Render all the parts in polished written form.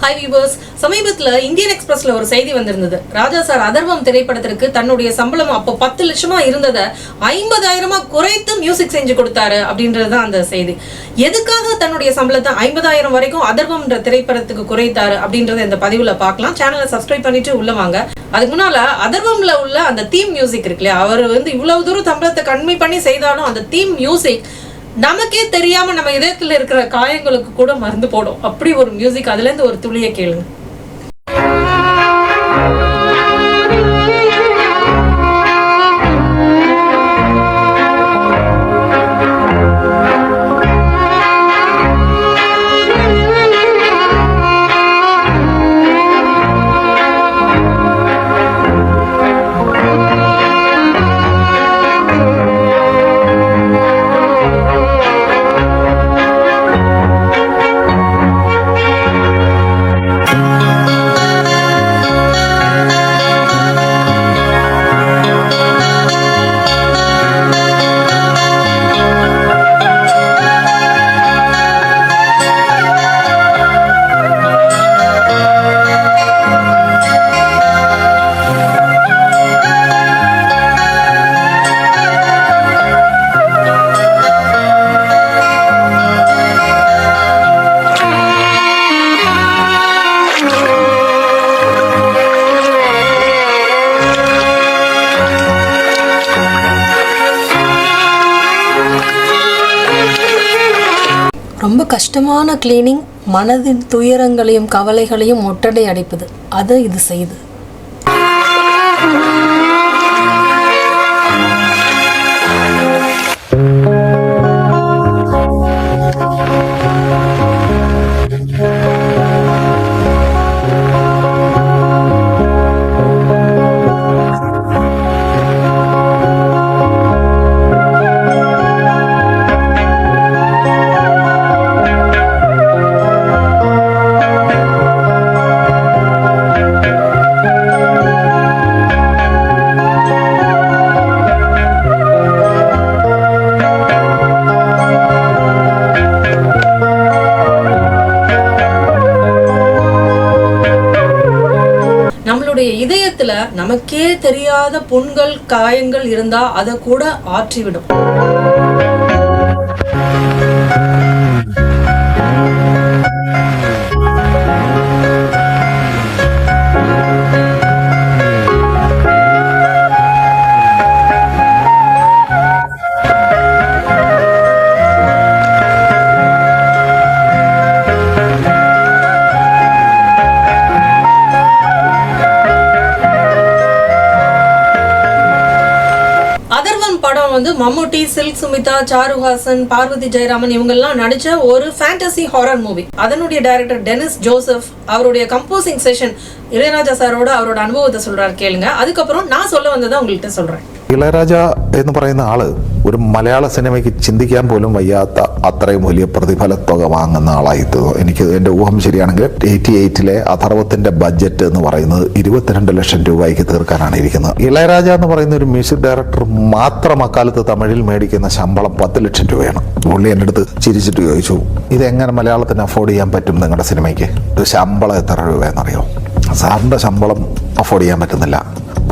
Hi viewers, சமீபத்தில் Indian எக்ஸ்பிரஸ்ல ஒரு செய்தி வந்திருந்தது. ராஜா சார் அதர்வம் திரைப்படத்திற்கு தன்னுடைய சம்பளம் அப்போ 10 லட்சமா இருந்ததை 50,000 குறைத்து மியூசிக் செஞ்சு கொடுத்தாரு அப்படின்றது தான் அந்த செய்தி. எதுக்காக தன்னுடைய சம்பளத்தை 50,000 வரைக்கும் அதர்வம்ன்ற திரைப்படத்துக்கு குறைத்தாரு அப்படின்றத இந்த பதிவுல பார்க்கலாம். சேனலை சப்ஸ்கிரைப் பண்ணிட்டு உள்ள வாங்க. அதுக்கு முன்னால அதர்வம்ல உள்ள அந்த தீம் மியூசிக் இருக்கு இல்லையா, அவர் இவ்வளவு தூரம் சம்பளத்தை கம்மி பண்ணி செய்தாலும் அந்த தீம் மியூசிக் நமக்கே தெரியாம நம்ம இதயத்துல இருக்கிற காயங்களுக்கு கூட மருந்து போடும். அப்படி ஒரு மியூசிக், அதுல இருந்து ஒரு துளியை கேளுங்க. ரொம்ப கஷ்டமான கிளீனிங், மனதின் துயரங்களையும் கவலைகளையும் ஒட்டடை அடைப்பது, அதை இது செய்யுது. நம்மளுடைய இதயத்துல நமக்கே தெரியாத புண்கள், காயங்கள் இருந்தா அதை கூட ஆற்றிவிடும். படம் மம்முட்டி, சில்க் சுமிதா, சாருஹாசன், பார்வதி ஜெயராமன் இவங்கெல்லாம் நடிச்ச ஒரு ஃபேண்டசி ஹாரர் மூவி. அதனுடைய டைரக்டர் டெனிஸ் ஜோசப் அவருடைய கம்போசிங் செஷன் இளையராஜா சாரோட அவரோட அனுபவத்தை சொல்றாரு, கேளுங்க. அதுக்கப்புறம் நான் சொல்ல வந்ததை உங்கள்கிட்ட சொல்றேன். ഇളയരാജ എന്ന് പറയുന്ന ആള് ഒരു മലയാള സിനിമയ്ക്ക് ചിന്തിക്കാൻ പോലും വയ്യാത്ത അത്രയും വലിയ പ്രതിഫലത്തുക വാങ്ങുന്ന ആളായിട്ട് എനിക്ക് എൻ്റെ ഊഹം ശരിയാണെങ്കിൽ 88-ലെ അഥർവത്തിന്റെ ബഡ്ജറ്റ് എന്ന് പറയുന്നത് 22 ലക്ഷം രൂപയ്ക്ക് തീർക്കാനാണ് ഇരിക്കുന്നത്. ഇളയരാജ എന്ന് പറയുന്ന ഒരു മ്യൂസിക് ഡയറക്ടർ മാത്രം അക്കാലത്ത് തമിഴിൽ മേടിക്കുന്ന ശമ്പളം 10 ലക്ഷം രൂപയാണ്. പുള്ളി എൻ്റെ അടുത്ത് ചിരിച്ചിട്ട് ചോദിച്ചു, ഇതെങ്ങനെ മലയാളത്തിന് അഫോർഡ് ചെയ്യാൻ പറ്റും നിങ്ങളുടെ സിനിമയ്ക്ക്? ഇത് ശമ്പളം എത്ര രൂപയെന്നറിയോ? സാറിൻ്റെ ശമ്പളം അഫോർഡ് ചെയ്യാൻ പറ്റുന്നില്ല,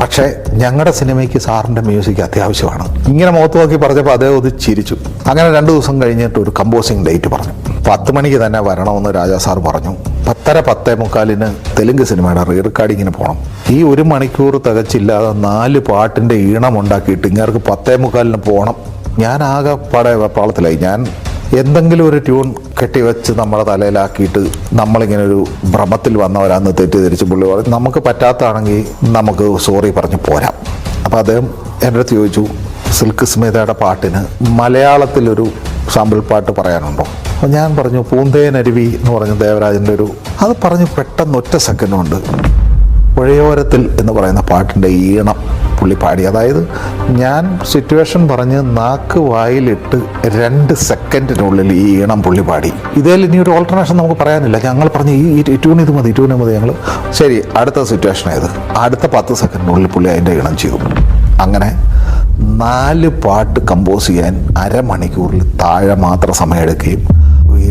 പക്ഷേ ഞങ്ങളുടെ സിനിമയ്ക്ക് സാറിൻ്റെ മ്യൂസിക് അത്യാവശ്യമാണ്. ഇങ്ങനെ മുഖത്ത് നോക്കി പറഞ്ഞപ്പോൾ അദ്ദേഹം ഒന്ന് ചിരിച്ചു. അങ്ങനെ 2 ദിവസം കഴിഞ്ഞിട്ട് ഒരു കമ്പോസിങ് ഡേറ്റ് പറഞ്ഞു. 10 മണിക്ക് തന്നെ വരണമെന്ന് രാജാ സാർ പറഞ്ഞു. 10:45 തെലുങ്ക് സിനിമയുടെ റീ റെക്കോർഡിങ്ങിന് പോകണം. ഈ 1 മണിക്കൂർ തികച്ചില്ലാതെ 4 പാട്ടിൻ്റെ ഈണം ഉണ്ടാക്കിയിട്ട് ഇങ്ങേർക്ക് 10:45 പോകണം. ഞാൻ ആകെ പാടെ വെപ്രാളത്തിലായി. ഞാൻ എന്തെങ്കിലും ഒരു ട്യൂൺ കെട്ടിവെച്ച് നമ്മളെ തലയിലാക്കിയിട്ട് നമ്മളിങ്ങനെ ഒരു ഭ്രമത്തിൽ വന്നവരാന്ന് തെറ്റിദ്ധരിച്ച് പുള്ളി പറഞ്ഞു, നമുക്ക് പറ്റാത്തതാണെങ്കിൽ നമുക്ക് സോറി പറഞ്ഞ് പോരാം. അപ്പോൾ അദ്ദേഹം എൻ്റെ അടുത്ത് ചോദിച്ചു, സിൽക്ക് സ്മിതയുടെ പാട്ടിന് മലയാളത്തിലൊരു സാമ്പിൾ പാട്ട് പറയാനുണ്ടോ? അപ്പോൾ ഞാൻ പറഞ്ഞു, പൂന്തേനരുവി എന്ന് പറഞ്ഞ ദേവരാജൻ്റെ അത് പറഞ്ഞ് പെട്ടെന്ന് ഒറ്റ സെക്കൻഡ് കൊണ്ട് പുഴയോരത്തിൽ എന്ന് പറയുന്ന പാട്ടിൻ്റെ ഈണം പുള്ളി പാടി. അതായത് ഞാൻ സിറ്റുവേഷൻ പറഞ്ഞ് നാക്ക് വായിലിട്ട് 2 സെക്കൻഡിനുള്ളിൽ ഈ ഈണം പുള്ളി പാടി. ഇതിൽ ഇനി ഒരു ഓൾട്ടർനേഷൻ നമുക്ക് പറയാനില്ല. ഞങ്ങൾ പറഞ്ഞ് ഈ ട്യൂൺ ഇത് മതി, ട്യൂൺ മതി. ഞങ്ങൾ ശരി, അടുത്ത സിറ്റുവേഷൻ ഏത്? അടുത്ത 10 സെക്കൻഡിനുള്ളിൽ പുള്ളി അതിൻ്റെ ഈണം ചെയ്തു. അങ്ങനെ 4 പാട്ട് കമ്പോസ് ചെയ്യാൻ അരമണിക്കൂറിൽ താഴെ മാത്രം സമയമെടുക്കുകയും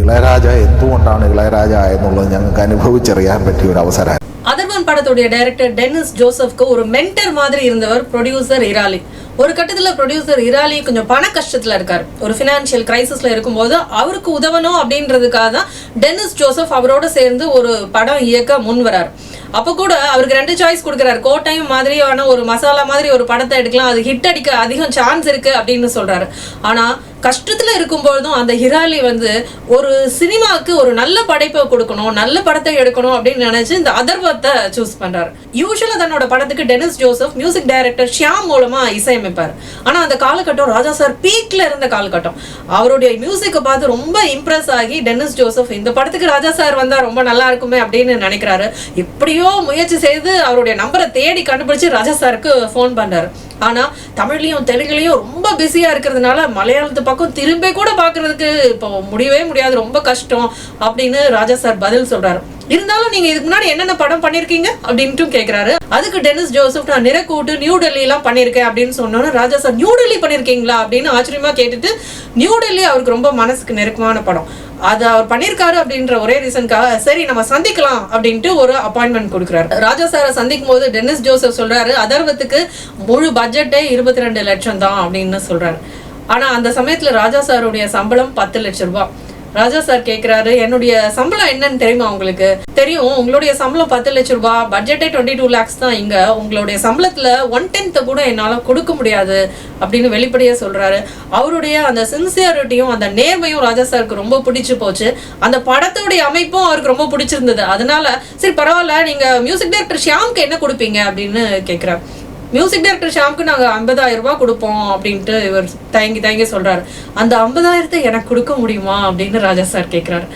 ഇളയരാജ എന്തുകൊണ്ടാണ് ഇളയരാജ എന്നുള്ളത് ഞങ്ങൾക്ക് അനുഭവിച്ചറിയാൻ പറ്റിയ ഒരു അവസരം. அதர்வன் படத்துடைய டைரக்டர் டென்னிஸ் ஜோசப்க்கு ஒரு மென்டர் மாதிரி இருந்தவர் ப்ரொடியூசர் இராலி. ஒரு கட்டத்துல ப்ரொடியூசர் இராலி கொஞ்சம் பண கஷ்டத்துல இருக்காரு. ஒரு ஃபினான்ஷியல் கிரைசிஸ்ல இருக்கும்போது அவருக்கு உதவணும் அப்படின்றதுக்காக தான் டென்னிஸ் ஜோசப் அவரோட சேர்ந்து ஒரு படம் இயக்க முன் வராரு. அப்போ கூட அவருக்கு 2 சாய்ஸ் கொடுக்குறாரு. கோட்டையும் மாதிரியான ஒரு மசாலா மாதிரி ஒரு படத்தை எடுக்கலாம், அது ஹிட் அடிக்க அதிகம் சான்ஸ் இருக்கு அப்படின்னு சொல்றாரு. ஆனா கஷ்டத்துல இருக்கும்போதும் அந்த ஹிராலி ஒரு சினிமாவுக்கு ஒரு நல்ல படைப்பை கொடுக்கணும், நல்ல படத்தை எடுக்கணும் அப்படின்னு நினைச்சு இந்த அதர்வத்தை சூஸ் பண்றாரு. யூஸ்வலா தன்னோட படத்துக்கு டெனிஸ் ஜோசப் மியூசிக் டைரக்டர் ஷியாம் மூலமா இசையமைப்பாரு. ஆனா அந்த காலகட்டம் ராஜா சார் பீக்ல இருந்த காலகட்டம். அவருடைய மியூசிக்கை பார்த்து ரொம்ப இம்ப்ரெஸ் ஆகி டெனிஸ் ஜோசப் இந்த படத்துக்கு ராஜா சார் வந்தா ரொம்ப நல்லா இருக்குமே அப்படின்னு நினைக்கிறாரு. எப்படியோ முயற்சி செய்து அவருடைய நம்பரை தேடி கண்டுபிடிச்சு ராஜா சாருக்கு போன் பண்றாரு. ஆனா தமிழ்லயும் தெலுங்குலயும் ரொம்ப பிஸியா இருக்கிறதுனால மலையாளத்து பக்கம் திரும்ப கூட பாக்குறதுக்கு இப்போ முடியவே முடியாது, ரொம்ப கஷ்டம் அப்படின்னு ராஜா சார் பதில் சொல்றாரு. இருந்தாலும் நீங்க இதுக்கு முன்னாடி என்னென்ன படம் பண்ணிருக்கீங்க அப்படின்ட்டு கேக்குறாரு. அதுக்கு டெனிஸ் ஜோசப் நான் நிறக்கூட்டு நியூ டெல்லி எல்லாம் பண்ணிருக்கேன் அப்படின்னு சொன்னோன்னு ராஜா சார் நியூ டெல்லி பண்ணிருக்கீங்களா அப்படின்னு ஆச்சரியமா கேட்டுட்டு, நியூ டெல்லி அவருக்கு ரொம்ப மனசுக்கு நெருக்கமான படம், அது அவர் பண்ணிருக்காரு அப்படின்ற ஒரே ரீசனுக்காக சரி நம்ம சந்திக்கலாம் அப்படின்ட்டு ஒரு அப்பாயின்மெண்ட் கொடுக்குறாரு. ராஜா சாரை சந்திக்கும் போது டெனிஸ் ஜோசப் சொல்றாரு அதர்வத்துக்கு முழு பட்ஜெட்டே 22 லட்சம் தான் அப்படின்னு சொல்றாரு. ஆனா அந்த சமயத்துல ராஜா சாருடைய சம்பளம் 10 லட்சம் ரூபாய். ராஜா சார் கேக்குறாரு என்னுடைய சம்பளம் என்னன்னு தெரியுமா உங்களுக்கு? தெரியும், உங்களுடைய சம்பளம் 10 லட்சம் ரூபாய், பட்ஜெட்டே 22 lakhs தான். இங்க உங்களுடைய சம்பளத்துல 1/10 கூட என்னால கொடுக்க முடியாது அப்படின்னு வெளிப்படையா சொல்றாரு. அவருடைய அந்த சின்சியரிட்டியும் அந்த நேர்மையும் ராஜா சாருக்கு ரொம்ப பிடிச்சு போச்சு. அந்த படத்துடைய அமைப்பும் அவருக்கு ரொம்ப பிடிச்சிருந்தது. அதனால சரி பரவாயில்ல, நீங்க மியூசிக் டைரக்டர் ஷியாம்க்கு என்ன கொடுப்பீங்க அப்படின்னு கேக்குறாரு. மியூசிக் டைரக்டர் ஷியாம்க்கு நாங்க 50,000 ரூபாய் கொடுப்போம் அப்படின்ட்டு இவர் தயங்கி சொல்றாரு. அந்த 50,000 எனக்கு கொடுக்க முடியுமா அப்படின்னு ராஜா சார் கேட்கிறாரு.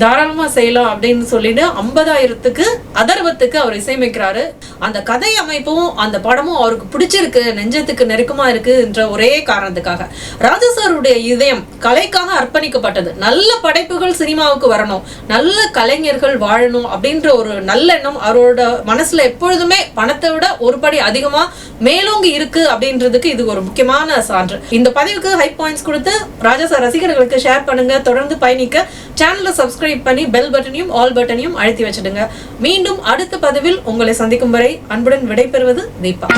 தாராளமா செய்யலாம் அப்படின்னு சொல்லிட்டு 50,000க்கு அதர்வத்துக்கு அவர் இசையமைக்கிறாரு. அந்த கதை அமைப்பும் அந்த படமும் அவருக்கு பிடிச்சிருக்கு, நெஞ்சத்துக்கு நெருக்கமா இருக்கு என்ற ஒரே காரணத்துக்காக. ராஜா சாருடைய இதயம் கலைக்காக அர்ப்பணிக்கப்பட்டது. நல்ல படைப்புகள் சினிமாவுக்கு வரணும், நல்ல கலைஞர்கள் வாழணும் அப்படின்ற ஒரு நல்லெண்ணம் அவரோட மனசுல எப்பொழுதுமே பணத்தை விட ஒரு படி அதிகமா மேலோங்கி இருக்கு அப்படின்றதுக்கு இது ஒரு முக்கியமான சான்று. இந்த பதிவுக்கு ஹை பாயிண்ட்ஸ் கொடுத்து ராஜா சார் ரசிகர்களுக்கு ஷேர் பண்ணுங்க. தொடர்ந்து பயணிக்க சேனலை சப்ஸ்கிரைப் பண்ணி பெல் பட்டனையும் ஆல் பட்டனையும் அழுத்தி வச்சிடுங்க. மீண்டும் அடுத்த பதிவில் உங்களை சந்திக்கும் வரை அன்புடன் விடைபெறுவது தீபா.